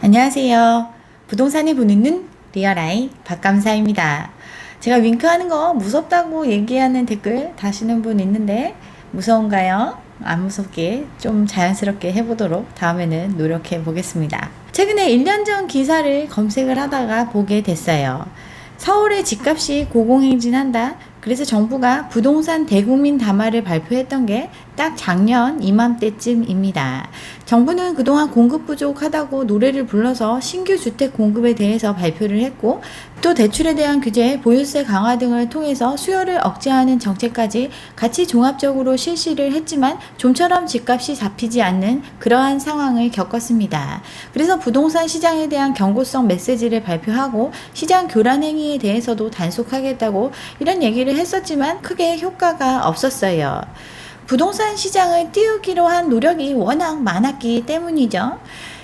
안녕하세요. 부동산이 보는 눈 리얼아이 박감사입니다. 제가 윙크하는 거 무섭다고 얘기하는 댓글 다시는 분 있는데 무서운가요? 안 무섭게 좀 자연스럽게 해보도록 다음에는 노력해 보겠습니다. 최근에 1년 전 기사를 검색을 하다가 보게 됐어요. 서울의 집값이 고공행진한다. 그래서 정부가 부동산 대국민 담화를 발표했던 게 딱 작년 이맘때쯤입니다. 정부는 그동안 공급 부족하다고 노래를 불러서 신규 주택 공급에 대해서 발표를 했고, 또 대출에 대한 규제, 보유세 강화 등을 통해서 수요를 억제하는 정책까지 같이 종합적으로 실시를 했지만 좀처럼 집값이 잡히지 않는 그러한 상황을 겪었습니다. 그래서 부동산 시장에 대한 경고성 메시지를 발표하고 시장 교란 행위에 대해서도 단속하겠다고 이런 얘기를 했었지만 크게 효과가 없었어요. 부동산 시장을 띄우기로 한 노력이 워낙 많았기 때문이죠.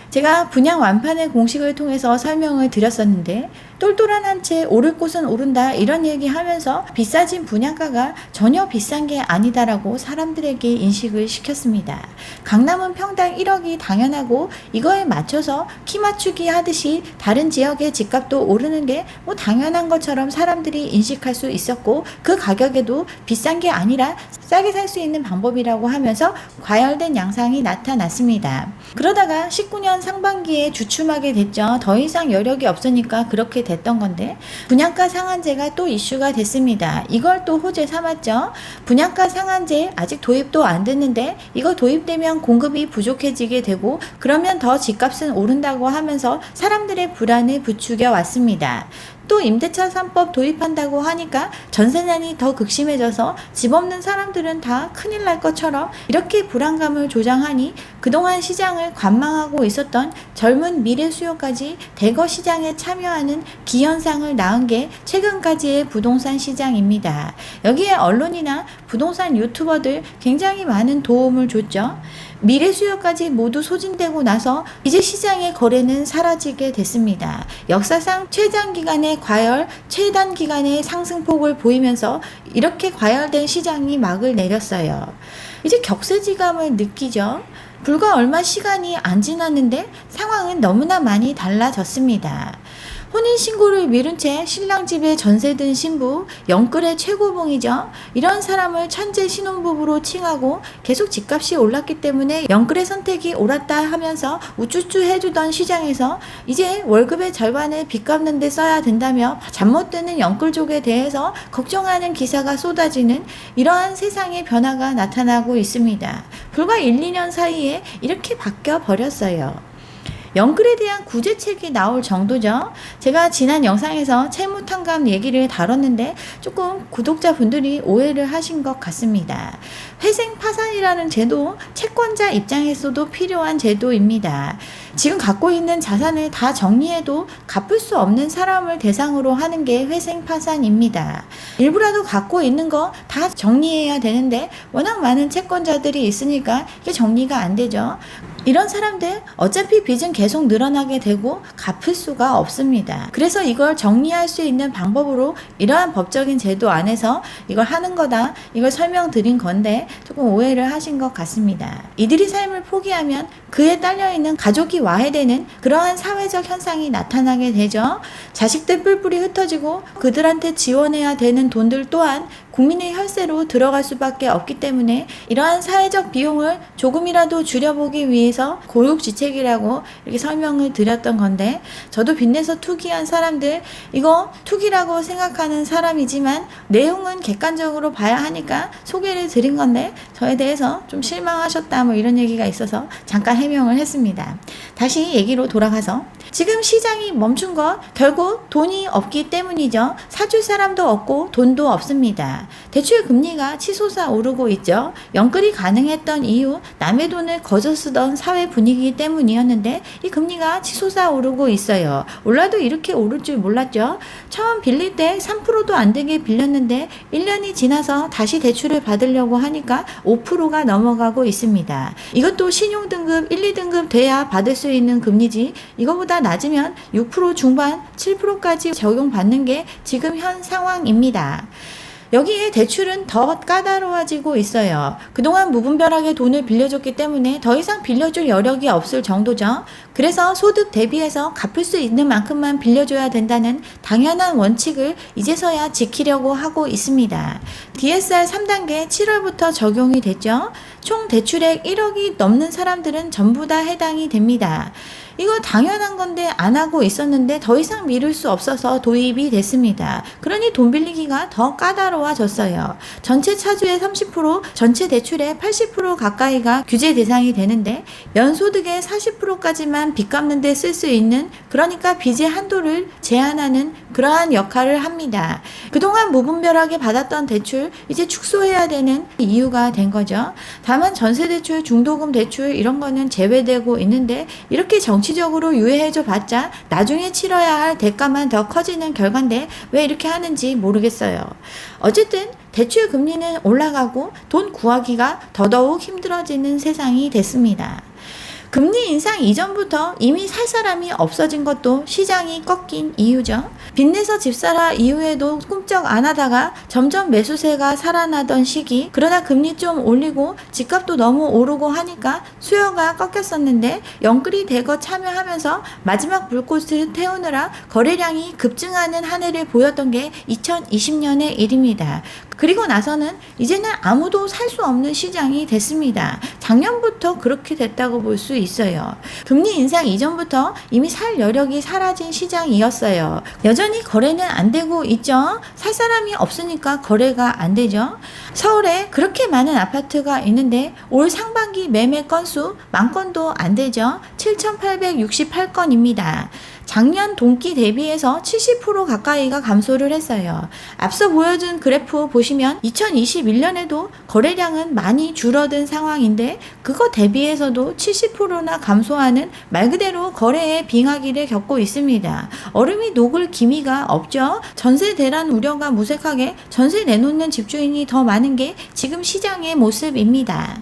제가 분양 완판의 공식을 통해서 설명을 드렸었는데 똘똘한 한 채 오를 곳은 오른다 이런 얘기 하면서 비싸진 분양가가 전혀 비싼 게 아니다라고 사람들에게 인식을 시켰습니다. 강남은 평당 1억이 당연하고 이거에 맞춰서 키 맞추기 하듯이 다른 지역의 집값도 오르는 게 뭐 당연한 것처럼 사람들이 인식할 수 있었고, 그 가격에도 비싼 게 아니라 싸게 살 수 있는 방법이라고 하면서 과열된 양상이 나타났습니다. 그러다가 19년 상반기에 주춤하게 됐죠. 더 이상 여력이 없으니까 그렇게 됐던 건데, 분양가 상한제가 또 이슈가 됐습니다. 이걸 또 호재 삼았죠. 분양가 상한제 아직 도입도 안 됐는데 이거 도입되면 공급이 부족해지게 되고 그러면 더 집값은 오른다고 하면서 사람들의 불안을 부추겨 왔습니다. 또 임대차 3법 도입한다고 하니까 전세난이 더 극심해져서 집 없는 사람들은 다 큰일 날 것처럼 이렇게 불안감을 조장하니 그동안 시장을 관망하고 있었던 젊은 미래 수요까지 대거 시장에 참여하는 기현상을 낳은 게 최근까지의 부동산 시장입니다. 여기에 언론이나 부동산 유튜버들 굉장히 많은 도움을 줬죠. 미래 수요까지 모두 소진되고 나서 이제 시장의 거래는 사라지게 됐습니다. 역사상 최장기간의 과열, 최단기간의 상승폭을 보이면서 이렇게 과열된 시장이 막을 내렸어요. 이제 격세지감을 느끼죠. 불과 얼마 시간이 안 지났는데 상황은 너무나 많이 달라졌습니다. 혼인신고를 미룬 채 신랑 집에 전세 든 신부, 영끌의 최고봉이죠. 이런 사람을 천재 신혼부부로 칭하고 계속 집값이 올랐기 때문에 영끌의 선택이 옳았다 하면서 우쭈쭈 해주던 시장에서 이제 월급의 절반을 빚 갚는 데 써야 된다며 잠 못 드는 영끌족에 대해서 걱정하는 기사가 쏟아지는 이러한 세상의 변화가 나타나고 있습니다. 불과 1, 2년 사이에 이렇게 바뀌어 버렸어요. 영끌에 대한 구제책이 나올 정도죠. 제가 지난 영상에서 채무탕감 얘기를 다뤘는데 조금 구독자분들이 오해를 하신 것 같습니다. 회생파산이라는 제도, 채권자 입장에서도 필요한 제도입니다. 지금 갖고 있는 자산을 다 정리해도 갚을 수 없는 사람을 대상으로 하는 게 회생파산입니다. 일부라도 갖고 있는 거 다 정리해야 되는데 워낙 많은 채권자들이 있으니까 이게 정리가 안 되죠. 이런 사람들 어차피 빚은 계속 늘어나게 되고 갚을 수가 없습니다. 그래서 이걸 정리할 수 있는 방법으로 이러한 법적인 제도 안에서 이걸 하는 거다, 이걸 설명드린 건데 조금 오해를 하신 것 같습니다. 이들이 삶을 포기하면 그에 딸려있는 가족이 와해되는 그러한 사회적 현상이 나타나게 되죠. 자식들 뿔뿔이 흩어지고 그들한테 지원해야 되는 돈들 또한 국민의 혈세로 들어갈 수밖에 없기 때문에 이러한 사회적 비용을 조금이라도 줄여보기 위해서 고육지책이라고 이렇게 설명을 드렸던 건데, 저도 빚내서 투기한 사람들, 이거 투기라고 생각하는 사람이지만 내용은 객관적으로 봐야 하니까 소개를 드린 건데 저에 대해서 좀 실망하셨다 뭐 이런 얘기가 있어서 잠깐 해명을 했습니다. 다시 얘기로 돌아가서 지금 시장이 멈춘 거 결국 돈이 없기 때문이죠. 사줄 사람도 없고 돈도 없습니다. 대출 금리가 치솟아 오르고 있죠. 영끌이 가능했던 이유, 남의 돈을 거저 쓰던 사회 분위기 때문이었는데 이 금리가 치솟아 오르고 있어요. 올라도 이렇게 오를 줄 몰랐죠. 처음 빌릴 때 3%도 안 되게 빌렸는데 1년이 지나서 다시 대출을 받으려고 하니까 5%가 넘어가고 있습니다. 이것도 신용등급 1, 2등급 돼야 받을 수 있는 금리지, 이거보다 낮으면 6% 중반, 7%까지 적용받는 게 지금 현 상황입니다. 여기에 대출은 더 까다로워지고 있어요. 그동안 무분별하게 돈을 빌려줬기 때문에 더 이상 빌려줄 여력이 없을 정도죠. 그래서 소득 대비해서 갚을 수 있는 만큼만 빌려줘야 된다는 당연한 원칙을 이제서야 지키려고 하고 있습니다. DSR 3단계 7월부터 적용이 됐죠. 총 대출액 1억이 넘는 사람들은 전부 다 해당이 됩니다. 이거 당연한 건데 안 하고 있었는데 더 이상 미룰 수 없어서 도입이 됐습니다. 그러니 돈 빌리기가 더 까다로워졌어요. 전체 차주의 30%, 전체 대출의 80% 가까이가 규제 대상이 되는데 연소득의 40%까지만 빚 갚는 데 쓸 수 있는, 그러니까 빚의 한도를 제한하는 그러한 역할을 합니다. 그동안 무분별하게 받았던 대출 이제 축소해야 되는 이유가 된 거죠. 다만 전세대출, 중도금 대출 이런 거는 제외되고 있는데 이렇게 정치적으로 유예해줘 봤자 나중에 치러야 할 대가만 더 커지는 결과인데 왜 이렇게 하는지 모르겠어요. 어쨌든 대출 금리는 올라가고 돈 구하기가 더더욱 힘들어지는 세상이 됐습니다. 금리 인상 이전부터 이미 살 사람이 없어진 것도 시장이 꺾인 이유죠. 빚내서 집 사라 이후에도 꿈쩍 안 하다가 점점 매수세가 살아나던 시기, 그러다 금리 좀 올리고 집값도 너무 오르고 하니까 수요가 꺾였었는데 영끌이 대거 참여하면서 마지막 불꽃을 태우느라 거래량이 급증하는 한 해를 보였던 게 2020년의 일입니다. 그리고 나서는 이제는 아무도 살 수 없는 시장이 됐습니다. 작년부터 그렇게 됐다고 볼 수 있어요. 금리 인상 이전부터 이미 살 여력이 사라진 시장이었어요. 여전히 거래는 안 되고 있죠. 살 사람이 없으니까 거래가 안 되죠. 서울에 그렇게 많은 아파트가 있는데 올 상반기 매매 건수 10,000건도 안 되죠. 7,868건입니다. 작년 동기 대비해서 70% 가까이가 감소를 했어요. 앞서 보여준 그래프 보시면 2021년에도 거래량은 많이 줄어든 상황인데 그거 대비해서도 70%나 감소하는 말 그대로 거래의 빙하기를 겪고 있습니다. 얼음이 녹을 기미가 없죠. 전세 대란 우려가 무색하게 전세 내놓는 집주인이 더 많은 게 지금 시장의 모습입니다.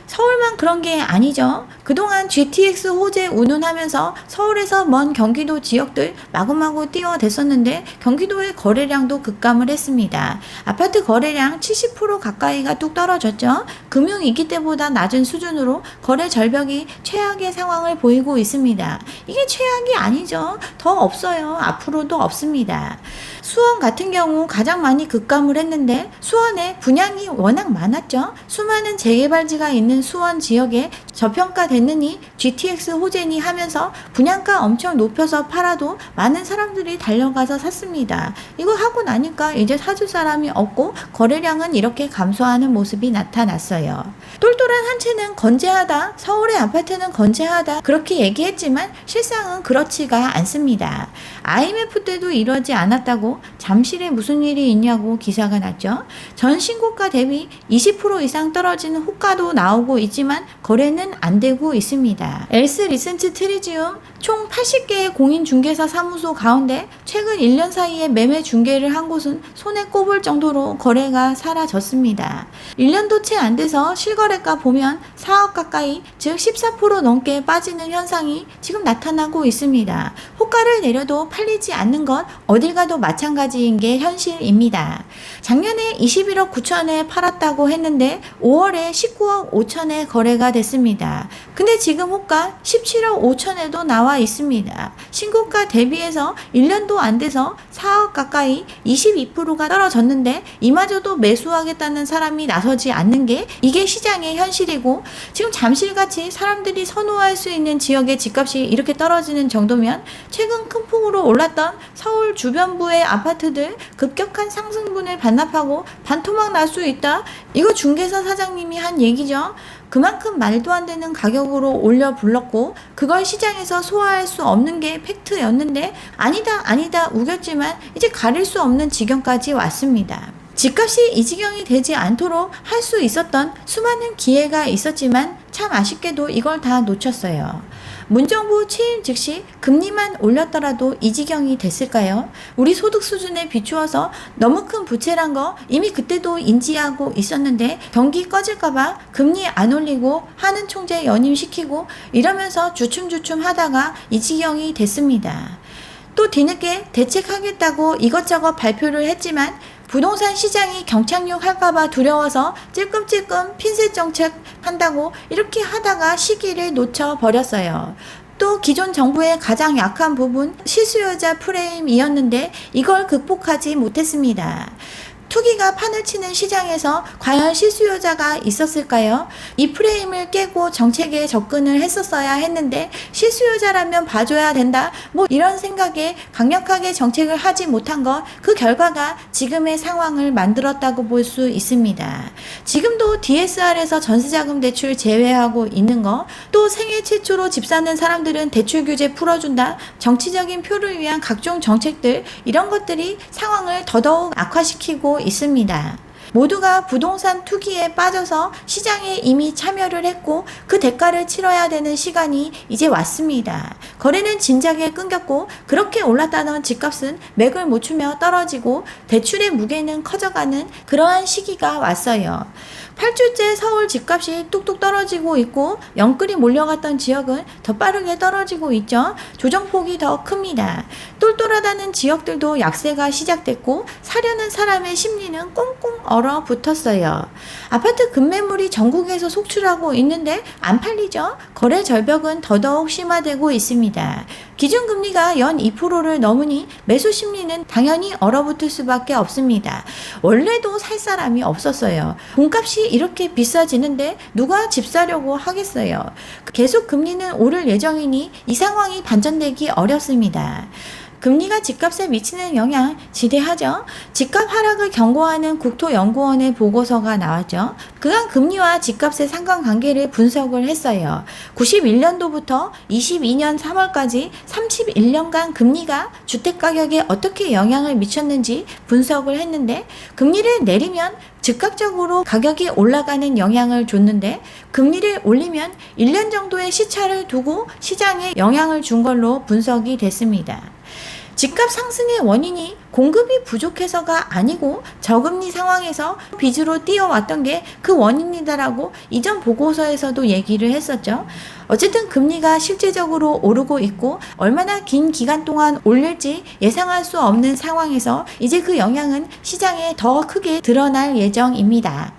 서울만 그런 게 아니죠. 그동안 GTX 호재 운운하면서 서울에서 먼 경기도 지역들 마구마구 뛰어댔었는데 경기도의 거래량도 급감을 했습니다. 아파트 거래량 70% 가까이가 뚝 떨어졌죠. 금융위기 때보다 낮은 수준으로 거래 절벽이 최악의 상황을 보이고 있습니다. 이게 최악이 아니죠. 더 없어요. 앞으로도 없습니다. 수원 같은 경우 가장 많이 급감을 했는데 수원에 분양이 워낙 많았죠. 수많은 재개발지가 있는 수원 지역에 저평가됐느니 GTX 호재니 하면서 분양가 엄청 높여서 팔아도 많은 사람들이 달려가서 샀습니다. 이거 하고 나니까 이제 사줄 사람이 없고 거래량은 이렇게 감소하는 모습이 나타났어요. 똘똘한 한 채는 건재하다, 서울의 아파트는 건재하다 그렇게 얘기했지만 실상은 그렇지가 않습니다. IMF 때도 이러지 않았다고 잠실에 무슨 일이 있냐고 기사가 났죠. 전 신고가 대비 20% 이상 떨어지는 호가도 나오고 있지만 거래는 안 되고 있습니다. 엘스 리센트 트리지움 총 80개의 공인중개사 사무소 가운데 최근 1년 사이에 매매 중개를 한 곳은 손에 꼽을 정도로 거래가 사라졌습니다. 1년도 채 안 돼서 실거래가 보면 4억 가까이, 즉 14% 넘게 빠지는 현상이 지금 나타나고 있습니다. 호가를 내려도 팔리지 않는 것 어딜 가도 마찬가지인 게 현실입니다. 작년에 21억 9천에 팔았다고 했는데 5월에 19억 5천에 거래가 됐습니다. 근데 지금 호가 17억 5천에도 나와 있습니다. 신고가 대비해서 1년도 안 돼서 4억 가까이 22%가 떨어졌는데 이마저도 매수하겠다는 사람이 나서지 않는 게 이게 시장의 현실이고, 지금 잠실같이 사람들이 선호할 수 있는 지역의 집값이 이렇게 떨어지는 정도면 최근 큰 폭으로 올랐던 서울 주변부의 아파트들 급격한 상승분을 반납하고 반토막 날 수 있다. 이거 중개사 사장님이 한 얘기죠. 그만큼 말도 안 되는 가격으로 올려 불렀고 그걸 시장에서 소화할 수 없는 게 팩트였는데 아니다 우겼지만 이제 가릴 수 없는 지경까지 왔습니다. 집값이 이 지경이 되지 않도록 할 수 있었던 수많은 기회가 있었지만 참 아쉽게도 이걸 다 놓쳤어요. 문정부 취임 즉시 금리만 올렸더라도 이 지경이 됐을까요? 우리 소득 수준에 비추어서 너무 큰 부채란 거 이미 그때도 인지하고 있었는데 경기 꺼질까봐 금리 안 올리고 하는 총재 연임시키고 이러면서 주춤주춤 하다가 이 지경이 됐습니다. 또 뒤늦게 대책하겠다고 이것저것 발표를 했지만 부동산 시장이 경착륙 할까봐 두려워서 찔끔찔끔 핀셋 정책 한다고 이렇게 하다가 시기를 놓쳐버렸어요. 또 기존 정부의 가장 약한 부분 실수요자 프레임이었는데 이걸 극복하지 못했습니다. 투기가 판을 치는 시장에서 과연 실수요자가 있었을까요? 이 프레임을 깨고 정책에 접근을 했었어야 했는데 실수요자라면 봐줘야 된다. 뭐 이런 생각에 강력하게 정책을 하지 못한 것, 그 결과가 지금의 상황을 만들었다고 볼 수 있습니다. 지금도 DSR에서 전세자금 대출 제외하고 있는 거, 또 생애 최초로 집 사는 사람들은 대출 규제 풀어준다. 정치적인 표를 위한 각종 정책들, 이런 것들이 상황을 더더욱 악화시키고 있습니다. 모두가 부동산 투기에 빠져서 시장에 이미 참여를 했고 그 대가를 치러야 되는 시간이 이제 왔습니다. 거래는 진작에 끊겼고 그렇게 올랐다던 집값은 맥을 못 추며 떨어지고 대출의 무게는 커져가는 그러한 시기가 왔어요. 8주째 서울 집값이 뚝뚝 떨어지고 있고 영끌이 몰려갔던 지역은 더 빠르게 떨어지고 있죠. 조정폭이 더 큽니다. 똘똘하다는 지역들도 약세가 시작됐고 사려는 사람의 심리는 꽁꽁 얼어붙었어요. 아파트 급매물이 전국에서 속출하고 있는데 안 팔리죠. 거래 절벽은 더더욱 심화되고 있습니다. 기준금리가 연 2%를 넘으니 매수 심리는 당연히 얼어붙을 수밖에 없습니다. 원래도 살 사람이 없었어요. 몸값이 이렇게 비싸지는데 누가 집 사려고 하겠어요. 계속 금리는 오를 예정이니 이 상황이 반전되기 어렵습니다. 금리가 집값에 미치는 영향 지대하죠. 집값 하락을 경고하는 국토연구원의 보고서가 나왔죠. 그간 금리와 집값의 상관관계를 분석을 했어요. 91년도부터 22년 3월까지 31년간 금리가 주택가격에 어떻게 영향을 미쳤는지 분석을 했는데 금리를 내리면 즉각적으로 가격이 올라가는 영향을 줬는데 금리를 올리면 1년 정도의 시차를 두고 시장에 영향을 준 걸로 분석이 됐습니다. 집값 상승의 원인이 공급이 부족해서가 아니고 저금리 상황에서 빚으로 뛰어왔던 게 그 원인이다라고 이전 보고서에서도 얘기를 했었죠. 어쨌든 금리가 실제적으로 오르고 있고 얼마나 긴 기간 동안 올릴지 예상할 수 없는 상황에서 이제 그 영향은 시장에 더 크게 드러날 예정입니다.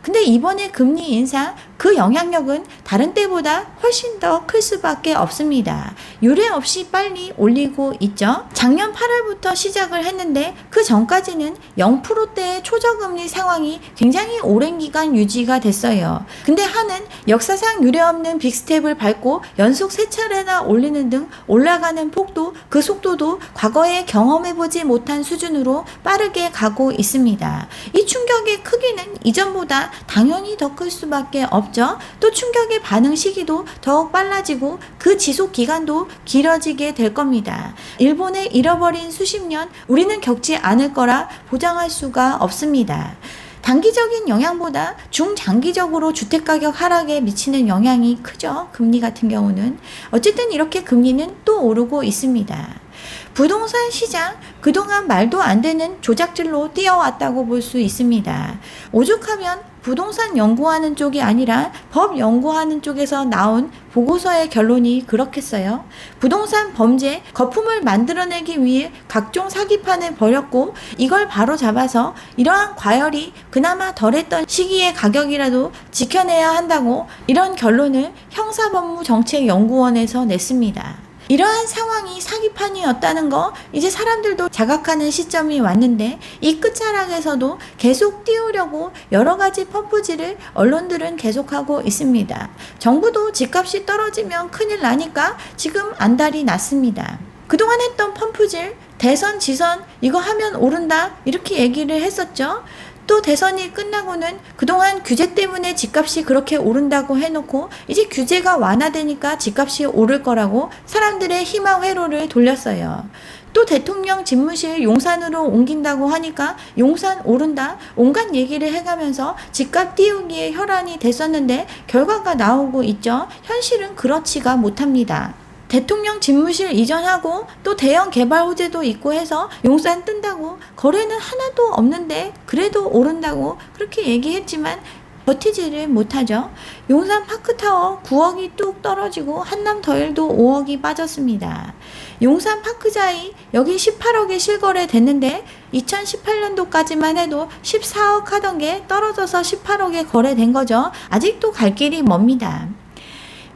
근데 이번에 금리 인상 그 영향력은 다른 때보다 훨씬 더 클 수밖에 없습니다. 유례 없이 빨리 올리고 있죠. 작년 8월부터 시작을 했는데 그 전까지는 0%대의 초저금리 상황이 굉장히 오랜 기간 유지가 됐어요. 근데 한은 역사상 유례 없는 빅스텝을 밟고 연속 3차례나 올리는 등 올라가는 폭도 그 속도도 과거에 경험해보지 못한 수준으로 빠르게 가고 있습니다. 이 충격의 크기는 이전보다 당연히 더 클 수밖에 없죠. 또 충격의 반응 시기도 더욱 빨라지고 그 지속 기간도 길어지게 될 겁니다. 일본의 잃어버린 수십 년 우리는 겪지 않을 거라 보장할 수가 없습니다. 단기적인 영향보다 중장기적으로 주택가격 하락에 미치는 영향이 크죠. 금리 같은 경우는. 어쨌든 이렇게 금리는 또 오르고 있습니다. 부동산 시장 그동안 말도 안 되는 조작질로 뛰어왔다고 볼 수 있습니다. 오죽하면 부동산 연구하는 쪽이 아니라 법 연구하는 쪽에서 나온 보고서의 결론이 그렇겠어요. 부동산 범죄 거품을 만들어내기 위해 각종 사기판을 벌였고 이걸 바로 잡아서 이러한 과열이 그나마 덜했던 시기의 가격이라도 지켜내야 한다고 이런 결론을 형사법무정책연구원에서 냈습니다. 이러한 상황이 사기판이었다는 거 이제 사람들도 자각하는 시점이 왔는데 이 끝자락에서도 계속 띄우려고 여러 가지 펌프질을 언론들은 계속하고 있습니다. 정부도 집값이 떨어지면 큰일 나니까 지금 안달이 났습니다. 그동안 했던 펌프질, 대선, 지선 이거 하면 오른다 이렇게 얘기를 했었죠. 또 대선이 끝나고는 그동안 규제 때문에 집값이 그렇게 오른다고 해놓고 이제 규제가 완화되니까 집값이 오를 거라고 사람들의 희망 회로를 돌렸어요. 또 대통령 집무실 용산으로 옮긴다고 하니까 용산 오른다 온갖 얘기를 해가면서 집값 띄우기에 혈안이 됐었는데 결과가 나오고 있죠. 현실은 그렇지가 못합니다. 대통령 집무실 이전하고 또 대형 개발 호재도 있고 해서 용산 뜬다고 거래는 하나도 없는데 그래도 오른다고 그렇게 얘기했지만 버티지를 못하죠. 용산 파크타워 9억이 뚝 떨어지고 한남더일도 5억이 빠졌습니다. 용산 파크자이 여기 18억에 실거래 됐는데 2018년도까지만 해도 14억 하던 게 떨어져서 18억에 거래된 거죠. 아직도 갈 길이 멉니다.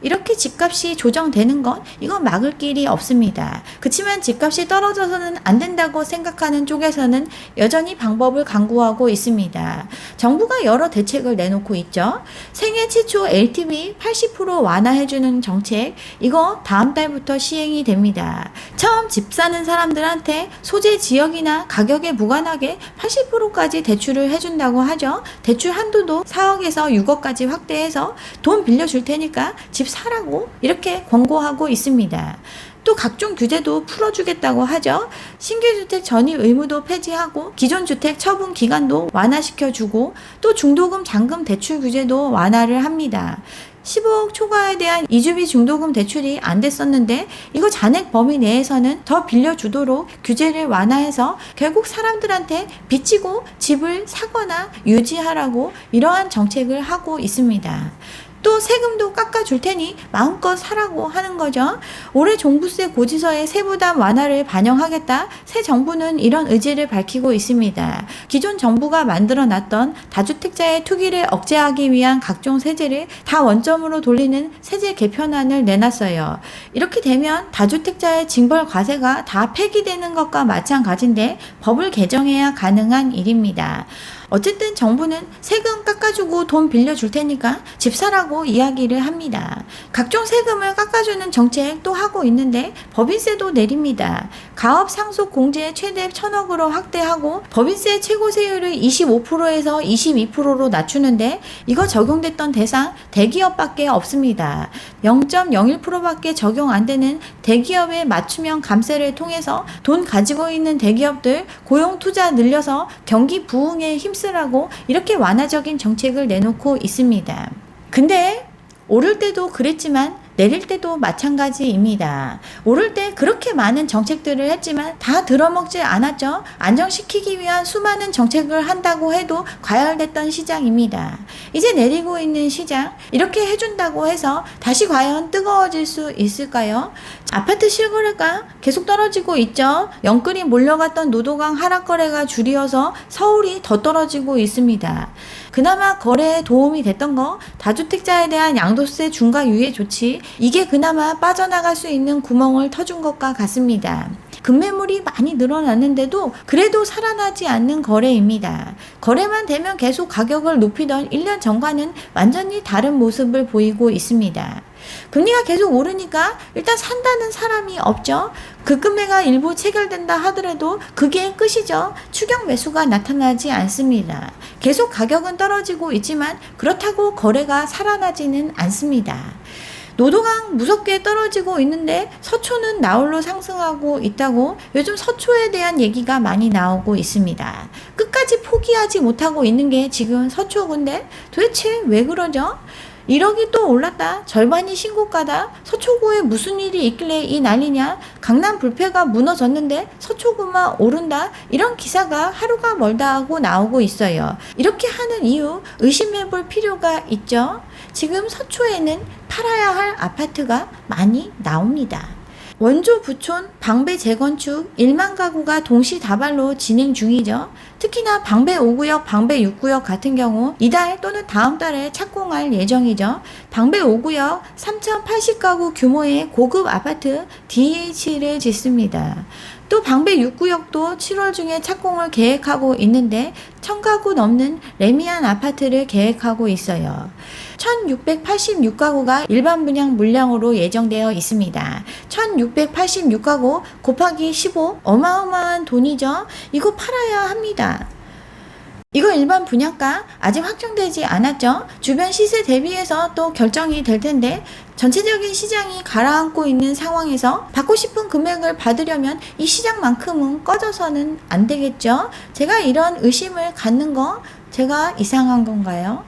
이렇게 집값이 조정되는 건 이건 막을 길이 없습니다. 그렇지만 집값이 떨어져서는 안 된다고 생각하는 쪽에서는 여전히 방법을 강구하고 있습니다. 정부가 여러 대책을 내놓고 있죠. 생애 최초 LTV 80% 완화해주는 정책, 이거 다음 달부터 시행이 됩니다. 처음 집 사는 사람들한테 소재 지역이나 가격에 무관하게 80%까지 대출을 해준다고 하죠. 대출 한도도 4억에서 6억까지 확대해서 돈 빌려줄 테니까 집 사라고 이렇게 권고하고 있습니다. 또 각종 규제도 풀어주겠다고 하죠. 신규주택 전입 의무도 폐지하고 기존 주택 처분 기간도 완화시켜주고 또 중도금 잔금 대출 규제도 완화를 합니다. 15억 초과에 대한 이주비 중도금 대출이 안 됐었는데 이거 잔액 범위 내에서는 더 빌려주도록 규제를 완화해서 결국 사람들한테 빚지고 집을 사거나 유지하라고 이러한 정책을 하고 있습니다. 또 세금도 깎아줄 테니 마음껏 사라고 하는 거죠. 올해 종부세 고지서에 세부담 완화를 반영하겠다. 새 정부는 이런 의지를 밝히고 있습니다. 기존 정부가 만들어놨던 다주택자의 투기를 억제하기 위한 각종 세제를 다 원점으로 돌리는 세제 개편안을 내놨어요. 이렇게 되면 다주택자의 징벌 과세가 다 폐기되는 것과 마찬가지인데 법을 개정해야 가능한 일입니다. 어쨌든 정부는 세금 깎아주고 돈 빌려줄 테니까 집 사라고 이야기를 합니다. 각종 세금을 깎아주는 정책 또 하고 있는데 법인세도 내립니다. 가업 상속 공제 최대 1,000억으로 확대하고 법인세 최고 세율을 25%에서 22%로 낮추는데 이거 적용됐던 대상 대기업밖에 없습니다. 0.01%밖에 적용 안 되는 대기업의 맞춤형 감세를 통해서 돈 가지고 있는 대기업들 고용 투자 늘려서 경기 부흥에 힘쓰라고 이렇게 완화적인 정책을 내놓고 있습니다. 근데 오를 때도 그랬지만 내릴 때도 마찬가지입니다. 오를 때 그렇게 많은 정책들을 했지만 다 들어먹지 않았죠. 안정시키기 위한 수많은 정책을 한다고 해도 과열됐던 시장입니다. 이제 내리고 있는 시장, 이렇게 해준다고 해서 다시 과연 뜨거워질 수 있을까요? 아파트 실거래가 계속 떨어지고 있죠. 영끌이 몰려갔던 노도강 하락 거래가 줄이어서 서울이 더 떨어지고 있습니다. 그나마 거래에 도움이 됐던 거 다주택자에 대한 양도세 중과 유예 조치, 이게 그나마 빠져나갈 수 있는 구멍을 터준 것과 같습니다. 급매물이 많이 늘어났는데도 그래도 살아나지 않는 거래입니다. 거래만 되면 계속 가격을 높이던 1년 전과는 완전히 다른 모습을 보이고 있습니다. 금리가 계속 오르니까 일단 산다는 사람이 없죠. 급매가 일부 체결된다 하더라도 그게 끝이죠. 추격 매수가 나타나지 않습니다. 계속 가격은 떨어지고 있지만 그렇다고 거래가 살아나지는 않습니다. 노도강 무섭게 떨어지고 있는데 서초는 나홀로 상승하고 있다고 요즘 서초에 대한 얘기가 많이 나오고 있습니다. 끝까지 포기하지 못하고 있는 게 지금 서초구인데 도대체 왜 그러죠? 1억이 또 올랐다. 절반이 신고가다. 서초구에 무슨 일이 있길래 이 난리냐. 강남 불패가 무너졌는데 서초구만 오른다. 이런 기사가 하루가 멀다 하고 나오고 있어요. 이렇게 하는 이유 의심해볼 필요가 있죠. 지금 서초에는 팔아야 할 아파트가 많이 나옵니다. 원조 부촌 방배 재건축 1만 가구가 동시다발로 진행 중이죠. 특히나 방배 5구역, 방배 6구역 같은 경우 이달 또는 다음 달에 착공할 예정이죠. 방배 5구역 3,080가구 규모의 고급 아파트 DH를 짓습니다. 또 방배 6구역도 7월 중에 착공을 계획하고 있는데 1,000가구 넘는 레미안 아파트를 계획하고 있어요. 1,686가구가 일반 분양 물량으로 예정되어 있습니다. 1,686가구 곱하기 15 어마어마한 돈이죠. 이거 팔아야 합니다. 이거 일반 분양가 아직 확정되지 않았죠. 주변 시세 대비해서 또 결정이 될 텐데 전체적인 시장이 가라앉고 있는 상황에서 받고 싶은 금액을 받으려면 이 시장만큼은 꺼져서는 안 되겠죠. 제가 이런 의심을 갖는 거 제가 이상한 건가요?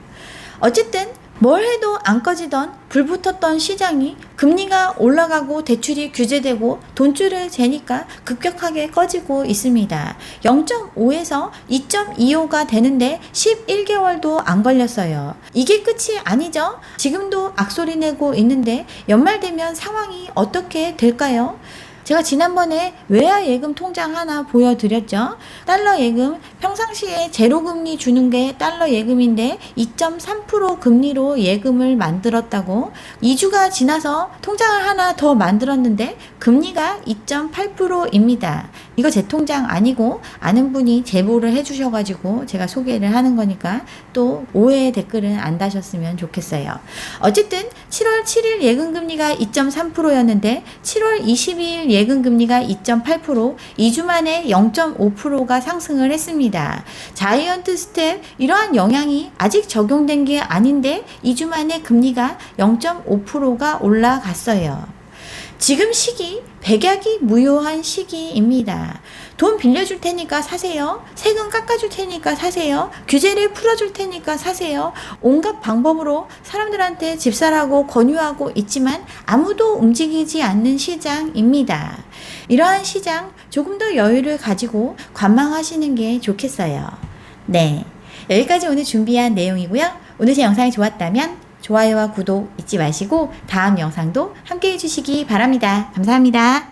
어쨌든 뭘 해도 안 꺼지던 불 붙었던 시장이 금리가 올라가고 대출이 규제되고 돈줄을 재니까 급격하게 꺼지고 있습니다. 0.5에서 2.25가 되는데 11개월도 안 걸렸어요. 이게 끝이 아니죠? 지금도 악소리 내고 있는데 연말 되면 상황이 어떻게 될까요? 제가 지난번에 외화 예금 통장 하나 보여드렸죠. 달러 예금 평상시에 제로 금리 주는 게 달러 예금인데 2.3% 금리로 예금을 만들었다고 2주가 지나서 통장을 하나 더 만들었는데 금리가 2.8%입니다. 이거 제 통장 아니고 아는 분이 제보를 해주셔가지고 제가 소개를 하는 거니까 또 오해의 댓글은 안 다셨으면 좋겠어요. 어쨌든 7월 7일 예금금리가 2.3%였는데 7월 22일 예금금리가 2.8%, 2주 만에 0.5%가 상승을 했습니다. 자이언트 스텝 이러한 영향이 아직 적용된 게 아닌데 2주 만에 금리가 0.5%가 올라갔어요. 지금 시기 백약이 무효한 시기입니다. 돈 빌려줄 테니까 사세요. 세금 깎아줄 테니까 사세요. 규제를 풀어줄 테니까 사세요. 온갖 방법으로 사람들한테 집 사라고 권유하고 있지만 아무도 움직이지 않는 시장입니다. 이러한 시장 조금 더 여유를 가지고 관망하시는 게 좋겠어요. 네, 여기까지 오늘 준비한 내용이고요. 오늘 제 영상이 좋았다면 좋아요와 구독 잊지 마시고 다음 영상도 함께 해주시기 바랍니다. 감사합니다.